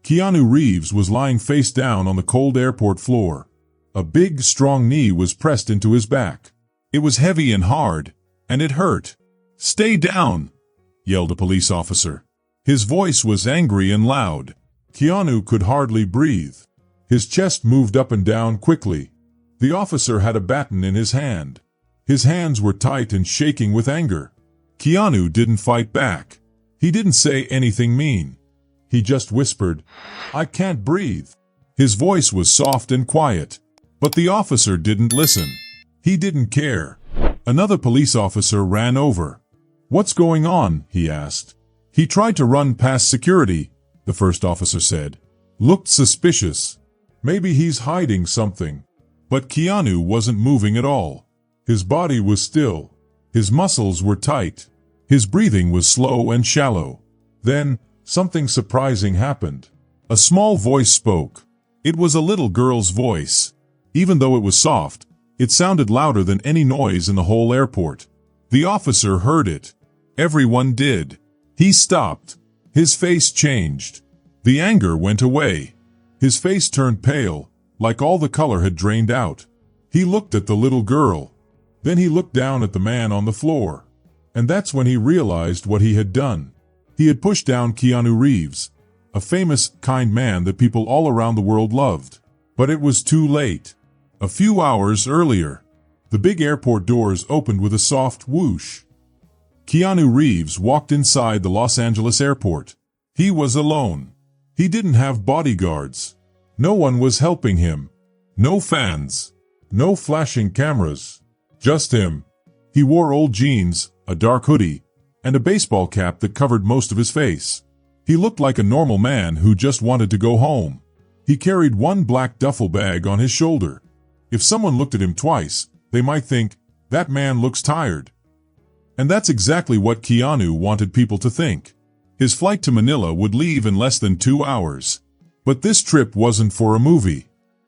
Keanu Reeves was lying face down on the cold airport floor. A big, strong knee was pressed into his back. It was heavy and hard, and it hurt. "Stay down!" yelled a police officer. His voice was angry and loud. Keanu could hardly breathe. His chest moved up and down quickly. The officer had a baton in his hand. His hands were tight and shaking with anger. Keanu didn't fight back. He didn't say anything mean. He just whispered, "I can't breathe." His voice was soft and quiet. But the officer didn't listen. He didn't care. Another police officer ran over. "What's going on?" he asked. "He tried to run past security," the first officer said. "Looked suspicious. Maybe he's hiding something." But Keanu wasn't moving at all. His body was still. His muscles were tight. His breathing was slow and shallow. Then, something surprising happened. A small voice spoke. It was a little girl's voice. Even though it was soft, it sounded louder than any noise in the whole airport. The officer heard it. Everyone did. He stopped. His face changed. The anger went away. His face turned pale, like all the color had drained out. He looked at the little girl. Then he looked down at the man on the floor. And that's when he realized what he had done. He had pushed down Keanu Reeves, a famous, kind man that people all around the world loved. But it was too late. A few hours earlier, the big airport doors opened with a soft whoosh. Keanu Reeves walked inside the Los Angeles airport. He was alone. He didn't have bodyguards. No one was helping him. No fans. No flashing cameras. Just him. He wore old jeans, a dark hoodie, and a baseball cap that covered most of his face. He looked like a normal man who just wanted to go home. He carried one black duffel bag on his shoulder. If someone looked at him twice, they might think, "That man looks tired." And that's exactly what Keanu wanted people to think. His flight to Manila would leave in less than 2 hours. But this trip wasn't for a movie.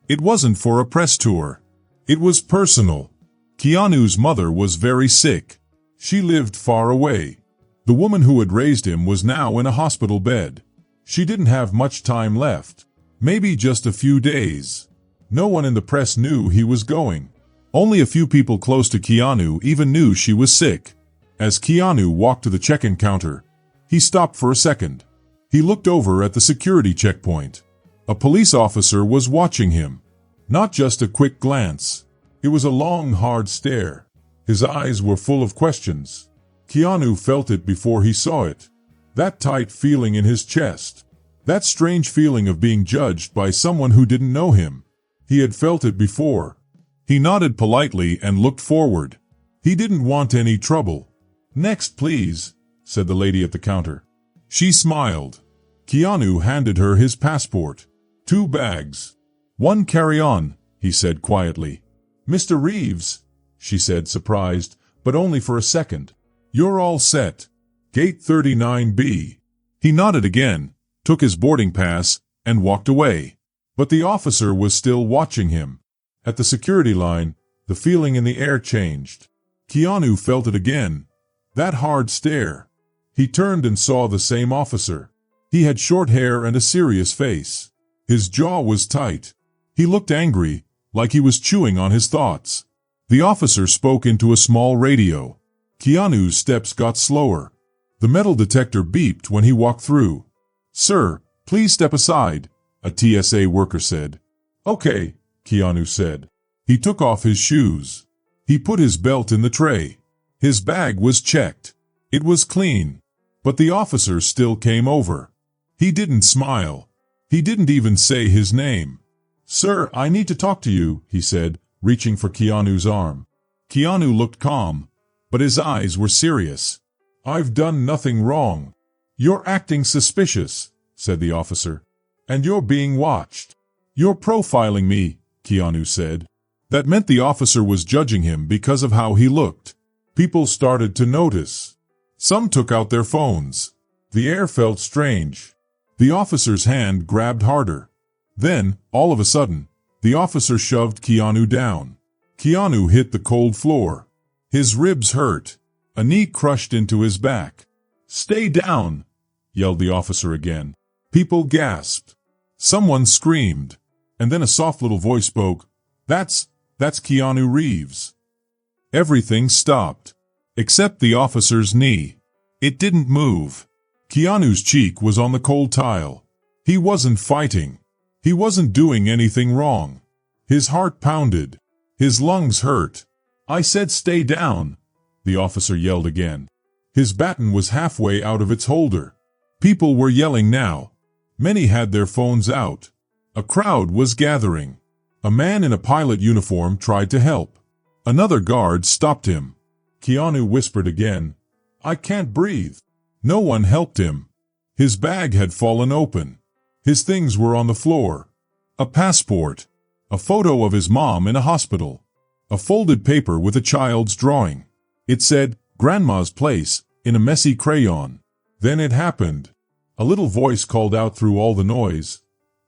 It wasn't for a press tour. It was personal. Keanu's mother was very sick. She lived far away. The woman who had raised him was now in a hospital bed. She didn't have much time left. Maybe just a few days. No one in the press knew he was going. Only a few people close to Keanu even knew she was sick. As Keanu walked to the check-in counter, he stopped for a second. He looked over at the security checkpoint. A police officer was watching him. Not just a quick glance. It was a long, hard stare. His eyes were full of questions. Keanu felt it before he saw it. That tight feeling in his chest. That strange feeling of being judged by someone who didn't know him. He had felt it before. He nodded politely and looked forward. He didn't want any trouble. "Next, please," said the lady at the counter. She smiled. Keanu handed her his passport. 2 bags. 1 carry-on, he said quietly. "Mr. Reeves," she said, surprised, but only for a second. "You're all set. Gate 39B. He nodded again, took his boarding pass, and walked away. But the officer was still watching him. At the security line, the feeling in the air changed. Keanu felt it again. That hard stare. He turned and saw the same officer. He had short hair and a serious face. His jaw was tight. He looked angry, like he was chewing on his thoughts. The officer spoke into a small radio. Keanu's steps got slower. The metal detector beeped when he walked through. "Sir, please step aside," a TSA worker said. "Okay," Keanu said. He took off his shoes. He put his belt in the tray. His bag was checked. It was clean. But the officer still came over. He didn't smile. He didn't even say his name. "Sir, I need to talk to you," he said, reaching for Keanu's arm. Keanu looked calm, but his eyes were serious. "I've done nothing wrong." "You're acting suspicious," said the officer. "And you're being watched." "You're profiling me," Keanu said. That meant the officer was judging him because of how he looked. People started to notice. Some took out their phones. The air felt strange. The officer's hand grabbed harder. Then, all of a sudden, the officer shoved Keanu down. Keanu hit the cold floor. His ribs hurt. A knee crushed into his back. "Stay down," yelled the officer again. People gasped. Someone screamed, and then a soft little voice spoke, That's Keanu Reeves." Everything stopped, except the officer's knee. It didn't move. Keanu's cheek was on the cold tile. He wasn't fighting. He wasn't doing anything wrong. His heart pounded. His lungs hurt. "I said stay down," the officer yelled again. His baton was halfway out of its holder. People were yelling now. Many had their phones out. A crowd was gathering. A man in a pilot uniform tried to help. Another guard stopped him. Keanu whispered again, "I can't breathe." No one helped him. His bag had fallen open. His things were on the floor. A passport. A photo of his mom in a hospital. A folded paper with a child's drawing. It said, "Grandma's Place," in a messy crayon. Then it happened. A little voice called out through all the noise,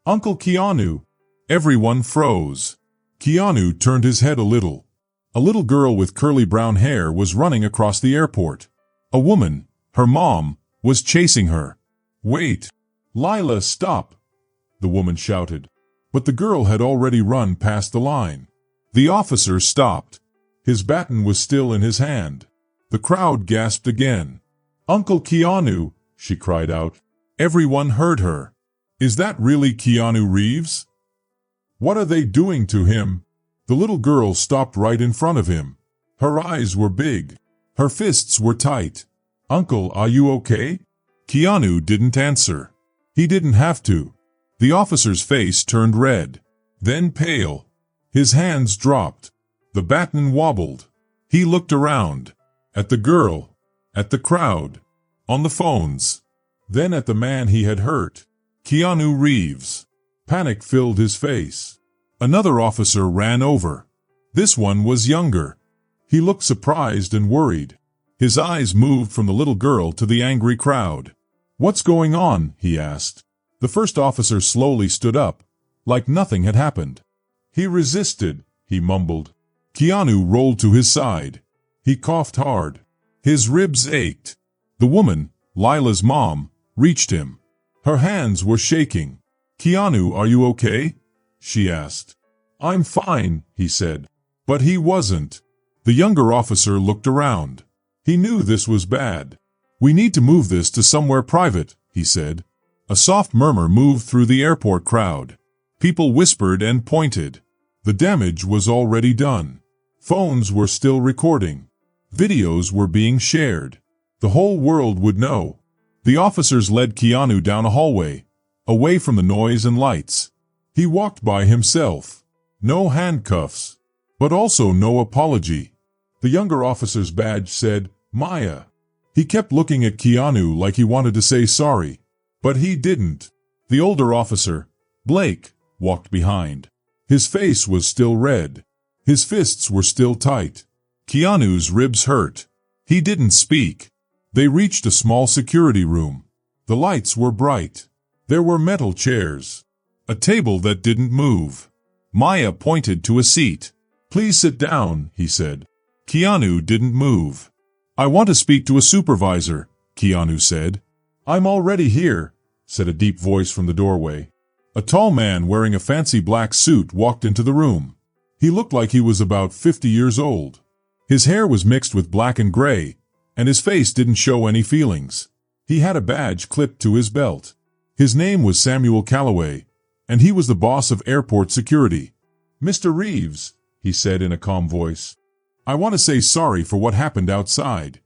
"Uncle Keanu." Everyone froze. Keanu turned his head a little. A little girl with curly brown hair was running across the airport. A woman, her mom, was chasing her. "Wait! Lila, stop!" the woman shouted. But the girl had already run past the line. The officer stopped. His baton was still in his hand. The crowd gasped again. "Uncle Keanu!" she cried out. Everyone heard her. "Is that really Keanu Reeves? What are they doing to him?" The little girl stopped right in front of him. Her eyes were big. Her fists were tight. "Uncle, are you okay?" Keanu didn't answer. He didn't have to. The officer's face turned red, then pale. His hands dropped. The baton wobbled. He looked around. At the girl. At the crowd. On the phones. Then at the man he had hurt. Keanu Reeves. Panic filled his face. Another officer ran over. This one was younger. He looked surprised and worried. His eyes moved from the little girl to the angry crowd. "What's going on?" he asked. The first officer slowly stood up, like nothing had happened. "He resisted," he mumbled. Keanu rolled to his side. He coughed hard. His ribs ached. The woman, Lila's mom, reached him. Her hands were shaking. "Keanu, are you okay?" she asked. "I'm fine," he said. But he wasn't. The younger officer looked around. He knew this was bad. "We need to move this to somewhere private," he said. A soft murmur moved through the airport crowd. People whispered and pointed. The damage was already done. Phones were still recording. Videos were being shared. The whole world would know. The officers led Keanu down a hallway, away from the noise and lights. He walked by himself. No handcuffs, but also no apology. The younger officer's badge said, "Maya." He kept looking at Keanu like he wanted to say sorry, but he didn't. The older officer, Blake, walked behind. His face was still red. His fists were still tight. Keanu's ribs hurt. He didn't speak. They reached a small security room. The lights were bright. There were metal chairs. A table that didn't move. Maya pointed to a seat. "Please sit down," he said. Keanu didn't move. "I want to speak to a supervisor," Keanu said. "I'm already here," said a deep voice from the doorway. A tall man wearing a fancy black suit walked into the room. He looked like he was about 50 years old. His hair was mixed with black and gray, and his face didn't show any feelings. He had a badge clipped to his belt. His name was Samuel Calloway, and he was the boss of airport security. "Mr. Reeves," he said in a calm voice, "I want to say sorry for what happened outside."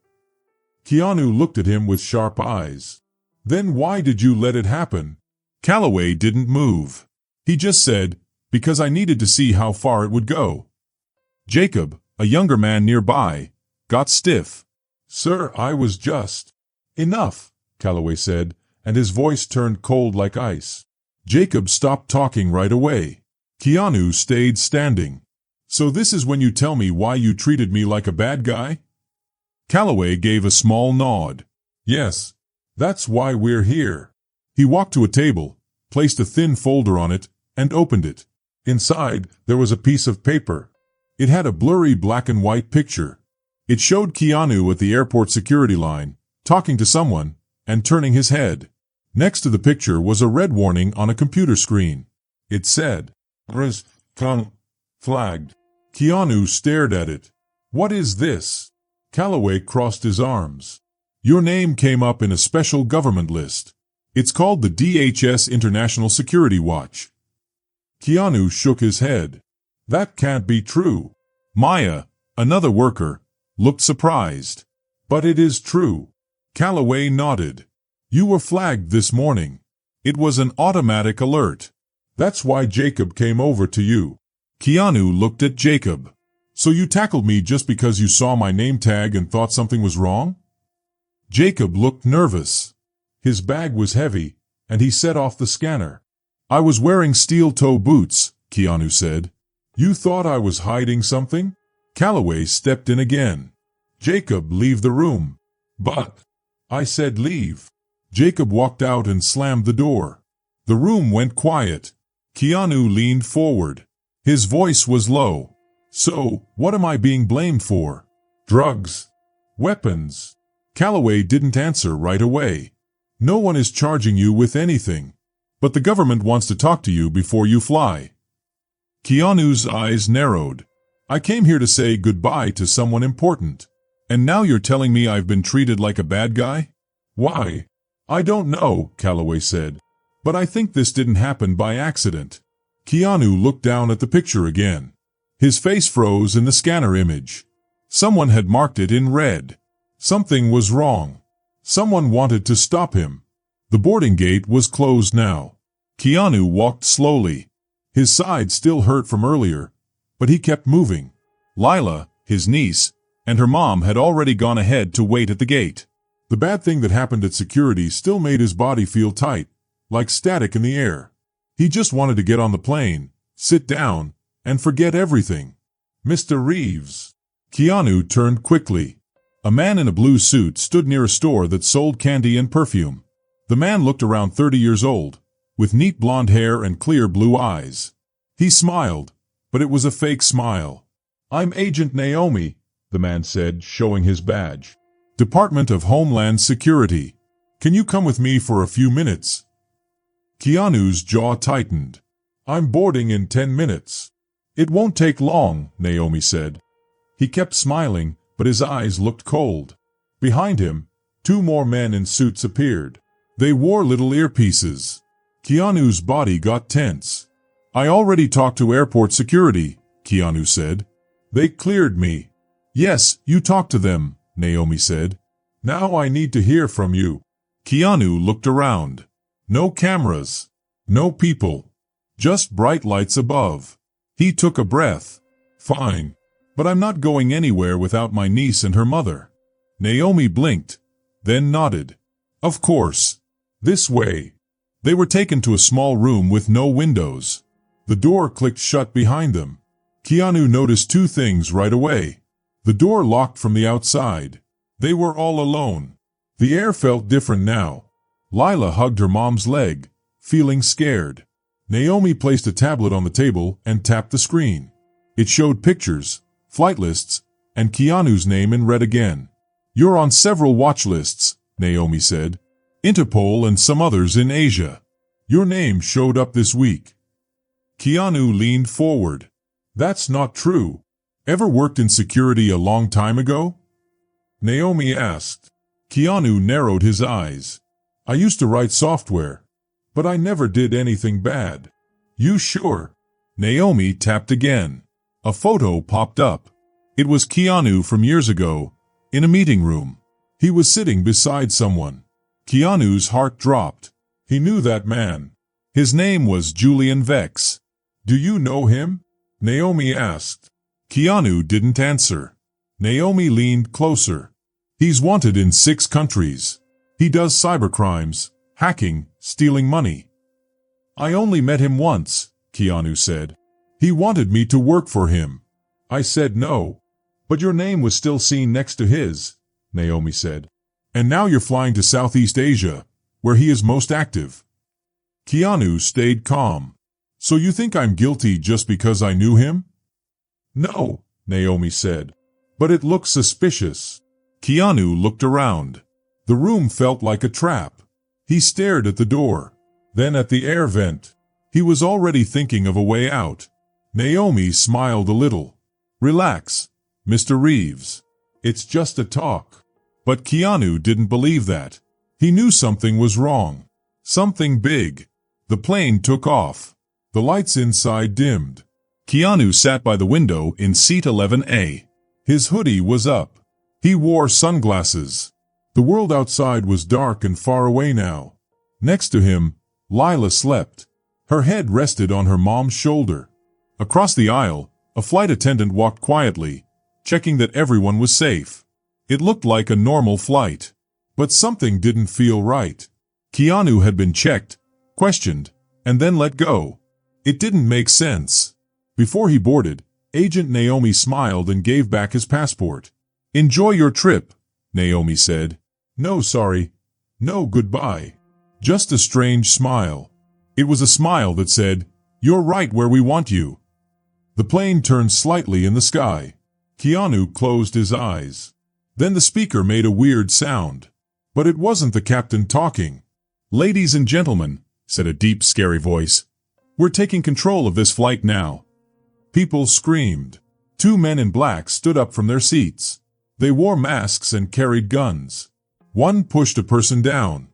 Keanu looked at him with sharp eyes. "Then why did you let it happen?" Calloway didn't move. He just said, "Because I needed to see how far it would go." Jacob, a younger man nearby, got stiff. "Sir, I was just—" "Enough," Calloway said, and his voice turned cold like ice. Jacob stopped talking right away. Keanu stayed standing. "So this is when you tell me why you treated me like a bad guy?" Calloway gave a small nod. "Yes, that's why we're here." He walked to a table, placed a thin folder on it, and opened it. Inside, there was a piece of paper. It had a blurry black and white picture. It showed Keanu at the airport security line, talking to someone, and turning his head. Next to the picture was a red warning on a computer screen. It said, flagged. Keanu stared at it. What is this? Calloway crossed his arms. Your name came up in a special government list. It's called the DHS International Security Watch. Keanu shook his head. That can't be true. Maya, another worker, looked surprised. But it is true. Calloway nodded. You were flagged this morning. It was an automatic alert. That's why Jacob came over to you. Keanu looked at Jacob. So you tackled me just because you saw my name tag and thought something was wrong? Jacob looked nervous. His bag was heavy, and he set off the scanner. I was wearing steel-toe boots, Keanu said. You thought I was hiding something? Calloway stepped in again. Jacob, leave the room. But I said leave. Jacob walked out and slammed the door. The room went quiet. Keanu leaned forward. His voice was low. So, what am I being blamed for? Drugs? Weapons? Calloway didn't answer right away. No one is charging you with anything. But the government wants to talk to you before you fly. Keanu's eyes narrowed. I came here to say goodbye to someone important. And now you're telling me I've been treated like a bad guy? Why? I don't know, Calloway said. But I think this didn't happen by accident. Keanu looked down at the picture again. His face froze in the scanner image. Someone had marked it in red. Something was wrong. Someone wanted to stop him. The boarding gate was closed now. Keanu walked slowly. His side still hurt from earlier, but he kept moving. Lila, his niece, and her mom had already gone ahead to wait at the gate. The bad thing that happened at security still made his body feel tight, like static in the air. He just wanted to get on the plane, sit down, and forget everything. Mr. Reeves. Keanu turned quickly. A man in a blue suit stood near a store that sold candy and perfume. The man looked around 30 years old, with neat blonde hair and clear blue eyes. He smiled, but it was a fake smile. I'm Agent Naomi, the man said, showing his badge. Department of Homeland Security. Can you come with me for a few minutes? Keanu's jaw tightened. I'm boarding in 10 minutes. It won't take long, Naomi said. He kept smiling, but his eyes looked cold. Behind him, 2 more men in suits appeared. They wore little earpieces. Keanu's body got tense. I already talked to airport security, Keanu said. They cleared me. Yes, you talked to them, Naomi said. Now I need to hear from you. Keanu looked around. No cameras. No people. Just bright lights above. He took a breath. Fine. But I'm not going anywhere without my niece and her mother. Naomi blinked, then nodded. Of course. This way. They were taken to a small room with no windows. The door clicked shut behind them. Keanu noticed 2 things right away. The door locked from the outside. They were all alone. The air felt different now. Lila hugged her mom's leg, feeling scared. Naomi placed a tablet on the table and tapped the screen. It showed pictures, flight lists, and Keanu's name in red again. You're on several watch lists, Naomi said. Interpol and some others in Asia. Your name showed up this week. Keanu leaned forward. That's not true. Ever worked in security a long time ago? Naomi asked. Keanu narrowed his eyes. I used to write software, but I never did anything bad. You sure? Naomi tapped again. A photo popped up. It was Keanu from years ago, in a meeting room. He was sitting beside someone. Keanu's heart dropped. He knew that man. His name was Julian Vex. Do you know him? Naomi asked. Keanu didn't answer. Naomi leaned closer. He's wanted in 6 countries. He does cybercrimes, hacking, stealing money. I only met him once, Keanu said. He wanted me to work for him. I said no. But your name was still seen next to his, Naomi said. And now you're flying to Southeast Asia, where he is most active. Keanu stayed calm. So you think I'm guilty just because I knew him? No, Naomi said. But it looks suspicious. Keanu looked around. The room felt like a trap. He stared at the door, then at the air vent. He was already thinking of a way out. Naomi smiled a little. "Relax, Mr. Reeves. It's just a talk." But Keanu didn't believe that. He knew something was wrong. Something big. The plane took off. The lights inside dimmed. Keanu sat by the window in seat 11A. His hoodie was up. He wore sunglasses. The world outside was dark and far away now. Next to him, Lila slept. Her head rested on her mom's shoulder. Across the aisle, a flight attendant walked quietly, checking that everyone was safe. It looked like a normal flight. But something didn't feel right. Keanu had been checked, questioned, and then let go. It didn't make sense. Before he boarded, Agent Naomi smiled and gave back his passport. "Enjoy your trip," Naomi said. "No sorry. No goodbye." Just a strange smile. It was a smile that said, "You're right where we want you." The plane turned slightly in the sky. Keanu closed his eyes. Then the speaker made a weird sound. But it wasn't the captain talking. "Ladies and gentlemen," said a deep, scary voice, "we're taking control of this flight now." People screamed. Two men in black stood up from their seats. They wore masks and carried guns. One pushed a person down.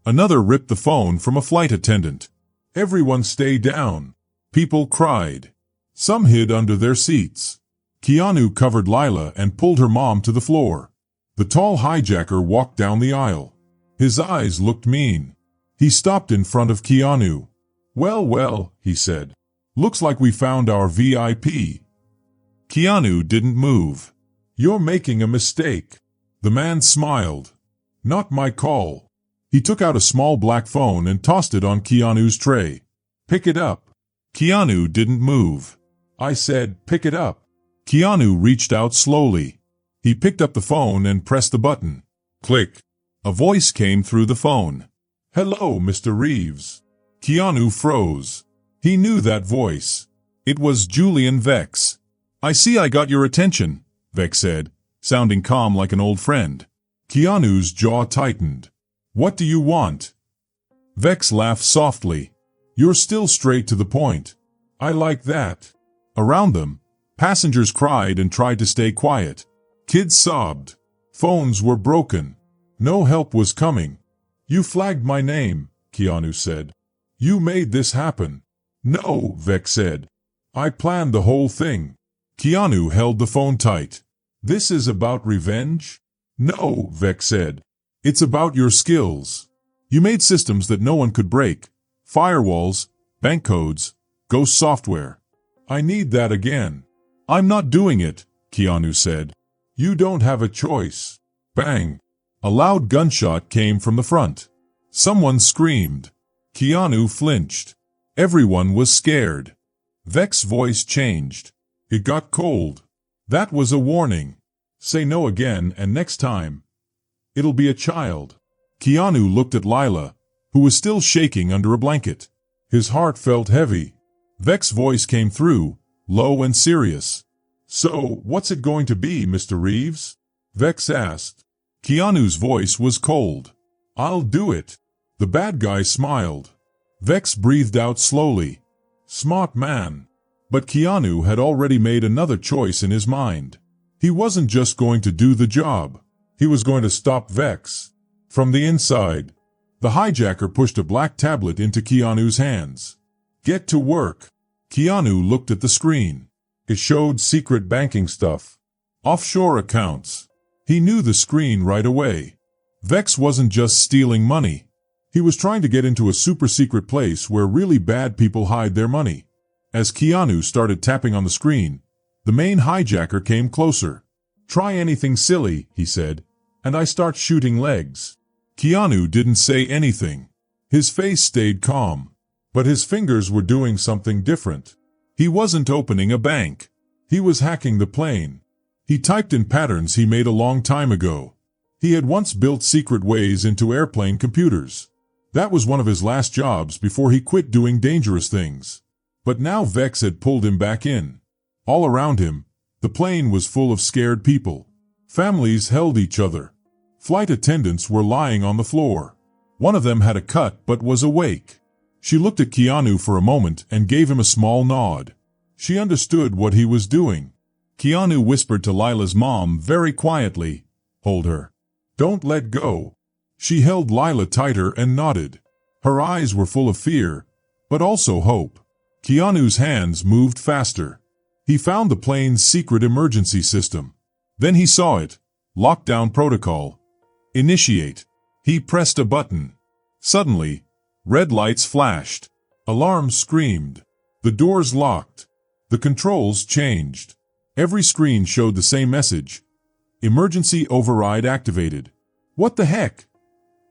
Another ripped the phone from a flight attendant. "Everyone stay down." People cried. Some hid under their seats. Keanu covered Lila and pulled her mom to the floor. The tall hijacker walked down the aisle. His eyes looked mean. He stopped in front of Keanu. Well, he said. "Looks like we found our VIP." Keanu didn't move. "You're making a mistake." The man smiled. "Not my call." He took out a small black phone and tossed it on Keanu's tray. "Pick it up." Keanu didn't move. "I said, pick it up." Keanu reached out slowly. He picked up the phone and pressed the button. Click. A voice came through the phone. "Hello, Mr. Reeves." Keanu froze. He knew that voice. It was Julian Vex. "I see I got your attention," Vex said, sounding calm like an old friend. Keanu's jaw tightened. "What do you want?" Vex laughed softly. "You're still straight to the point. I like that." Around them, passengers cried and tried to stay quiet. Kids sobbed. Phones were broken. No help was coming. "You flagged my name," Keanu said. "You made this happen." "No," Vex said. "I planned the whole thing." Keanu held the phone tight. "This is about revenge?" "No," Vex said. "It's about your skills. You made systems that no one could break. Firewalls, bank codes, ghost software. I need that again." "I'm not doing it," Keanu said. "You don't have a choice." Bang! A loud gunshot came from the front. Someone screamed. Keanu flinched. Everyone was scared. Vex's voice changed. It got cold. "That was a warning. Say no again and next time it'll be a child." Keanu looked at Lila, who was still shaking under a blanket. His heart felt heavy. Vex's voice came through, low and serious. "So, what's it going to be, Mr. Reeves?" Vex asked. Keanu's voice was cold. "I'll do it." The bad guy smiled. Vex breathed out slowly. Smart man. But Keanu had already made another choice in his mind. He wasn't just going to do the job. He was going to stop Vex. From the inside, the hijacker pushed a black tablet into Keanu's hands. "Get to work." Keanu looked at the screen. It showed secret banking stuff. Offshore accounts. He knew the screen right away. Vex wasn't just stealing money. He was trying to get into a super secret place where really bad people hide their money. As Keanu started tapping on the screen, the main hijacker came closer. "Try anything silly," he said, "and I start shooting legs." Keanu didn't say anything. His face stayed calm. But his fingers were doing something different. He wasn't opening a bank. He was hacking the plane. He typed in patterns he made a long time ago. He had once built secret ways into airplane computers. That was one of his last jobs before he quit doing dangerous things. But now Vex had pulled him back in. All around him, the plane was full of scared people. Families held each other. Flight attendants were lying on the floor. One of them had a cut but was awake. She looked at Keanu for a moment and gave him a small nod. She understood what he was doing. Keanu whispered to Lila's mom very quietly, "Hold her. Don't let go." She held Lila tighter and nodded. Her eyes were full of fear, but also hope. Keanu's hands moved faster. He found the plane's secret emergency system. Then he saw it. Lockdown protocol. Initiate. He pressed a button. Suddenly, red lights flashed. Alarms screamed. The doors locked. The controls changed. Every screen showed the same message. Emergency override activated. "What the heck?"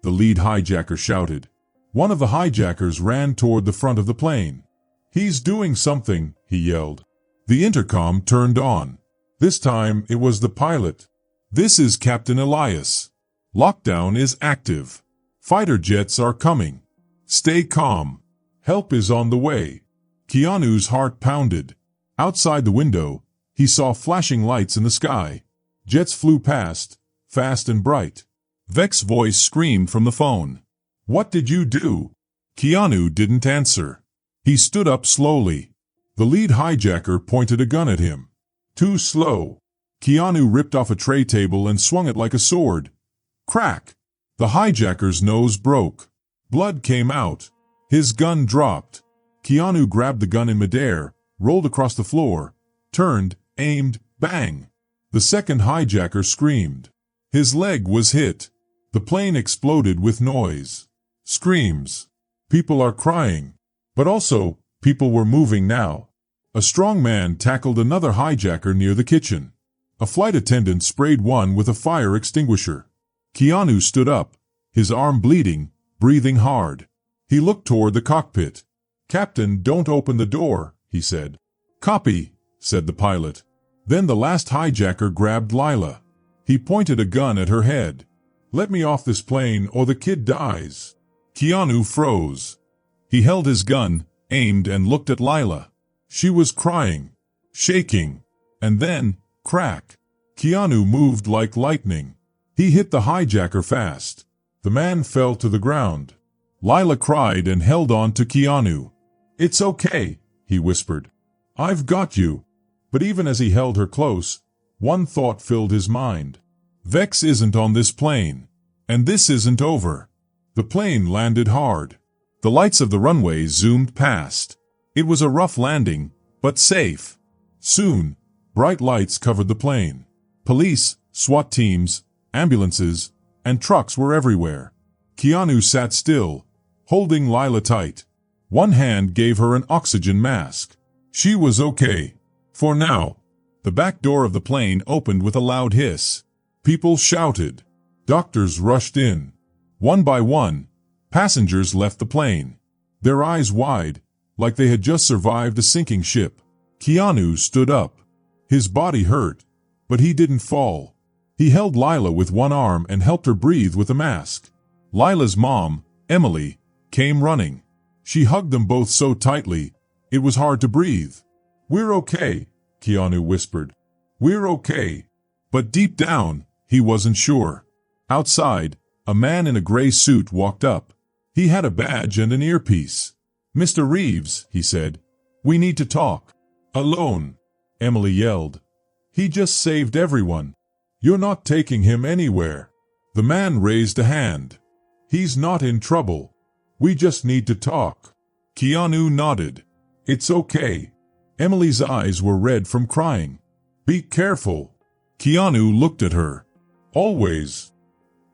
the lead hijacker shouted. One of the hijackers ran toward the front of the plane. "He's doing something," he yelled. The intercom turned on. This time it was the pilot. "This is Captain Elias. Lockdown is active. Fighter jets are coming. Stay calm. Help is on the way." Keanu's heart pounded. Outside the window, he saw flashing lights in the sky. Jets flew past, fast and bright. Vec's voice screamed from the phone. "What did you do?" Keanu didn't answer. He stood up slowly. The lead hijacker pointed a gun at him. "Too slow." Keanu ripped off a tray table and swung it like a sword. Crack! The hijacker's nose broke. Blood came out. His gun dropped. Keanu grabbed the gun in midair, rolled across the floor, turned, aimed, bang! The second hijacker screamed. His leg was hit. The plane exploded with noise. Screams. People are crying. But also, people were moving now. A strong man tackled another hijacker near the kitchen. A flight attendant sprayed one with a fire extinguisher. Keanu stood up, his arm bleeding, breathing hard. He looked toward the cockpit. "Captain, don't open the door," he said. "Copy," said the pilot. Then the last hijacker grabbed Lila. He pointed a gun at her head. "Let me off this plane or the kid dies." Keanu froze. He held his gun, aimed and looked at Lila. She was crying, shaking, and then, crack. Keanu moved like lightning. He hit the hijacker fast. The man fell to the ground. Lila cried and held on to Keanu. "It's okay," he whispered. "I've got you." But even as he held her close, one thought filled his mind. Vex isn't on this plane. And this isn't over. The plane landed hard. The lights of the runway zoomed past. It was a rough landing, but safe. Soon, bright lights covered the plane. Police, SWAT teams, ambulances, and trucks were everywhere. Keanu sat still, holding Lila tight. One hand gave her an oxygen mask. She was okay. For now. The back door of the plane opened with a loud hiss. People shouted. Doctors rushed in. One by one, passengers left the plane. Their eyes wide, like they had just survived a sinking ship. Keanu stood up. His body hurt, but he didn't fall. He held Lila with one arm and helped her breathe with a mask. Lila's mom, Emily, came running. She hugged them both so tightly, it was hard to breathe. "We're okay," Keanu whispered. "We're okay." But deep down, he wasn't sure. Outside, a man in a gray suit walked up. He had a badge and an earpiece. "Mr. Reeves," he said, "we need to talk." "Alone," Emily yelled. "He just saved everyone. You're not taking him anywhere." The man raised a hand. "He's not in trouble. We just need to talk." Keanu nodded. "It's okay." Emily's eyes were red from crying. "Be careful." Keanu looked at her. "Always."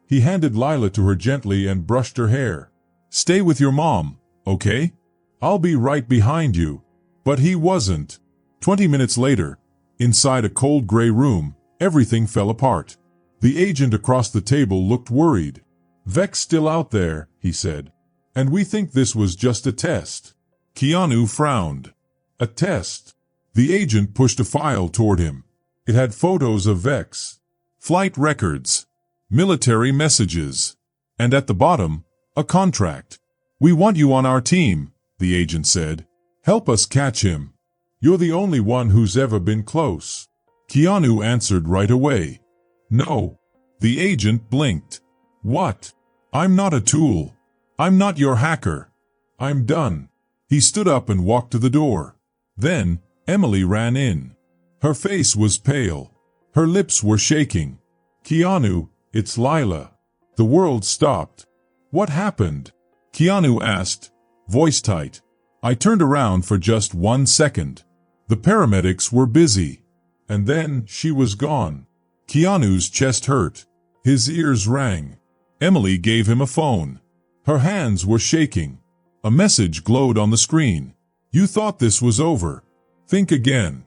He handed Lila to her gently and brushed her hair. "Stay with your mom, okay? I'll be right behind you." But he wasn't. 20 minutes later, inside a cold gray room, everything fell apart. The agent across the table looked worried. "Vec's still out there," he said. "And we think this was just a test." Keanu frowned. "A test?" The agent pushed a file toward him. It had photos of Vex, flight records, military messages, and at the bottom, a contract. "We want you on our team," the agent said. "Help us catch him. You're the only one who's ever been close." Keanu answered right away. "No." The agent blinked. "What? I'm not a tool." I'm not your hacker. I'm done. He stood up and walked to the door. Then, Emily ran in. Her face was pale. Her lips were shaking. Keanu, it's Lila. The world stopped. What happened? Keanu asked, voice tight. I turned around for just 1 second. The paramedics were busy. And then she was gone. Keanu's chest hurt. His ears rang. Emily gave him a phone. Her hands were shaking. A message glowed on the screen. You thought this was over. Think again.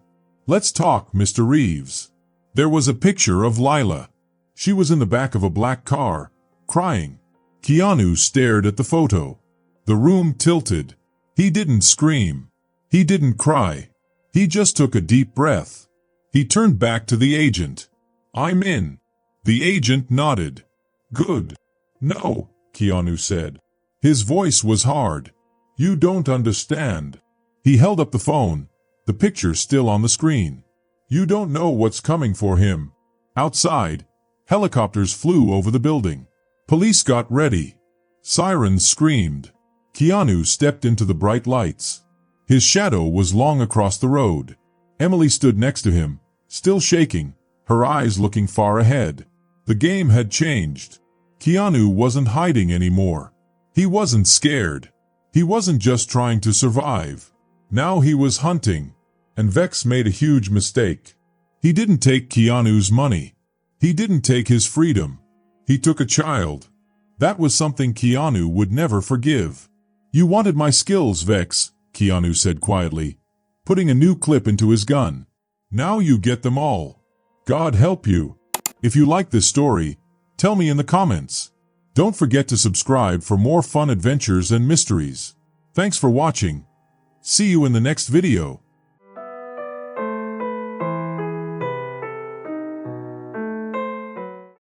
Let's talk, Mr. Reeves. There was a picture of Lila. She was in the back of a black car, crying. Keanu stared at the photo. The room tilted. He didn't scream. He didn't cry. He just took a deep breath. He turned back to the agent. I'm in. The agent nodded. Good. No, Keanu said. His voice was hard. You don't understand. He held up the phone, the picture still on the screen. You don't know what's coming for him. Outside, helicopters flew over the building. Police got ready. Sirens screamed. Keanu stepped into the bright lights. His shadow was long across the road. Emily stood next to him, still shaking, her eyes looking far ahead. The game had changed. Keanu wasn't hiding anymore. He wasn't scared. He wasn't just trying to survive. Now he was hunting. And Vex made a huge mistake. He didn't take Keanu's money. He didn't take his freedom. He took a child. That was something Keanu would never forgive. You wanted my skills, Vex, Keanu said quietly, putting a new clip into his gun. Now you get them all. God help you. If you like this story, tell me in the comments. Don't forget to subscribe for more fun adventures and mysteries. Thanks for watching. See you in the next video.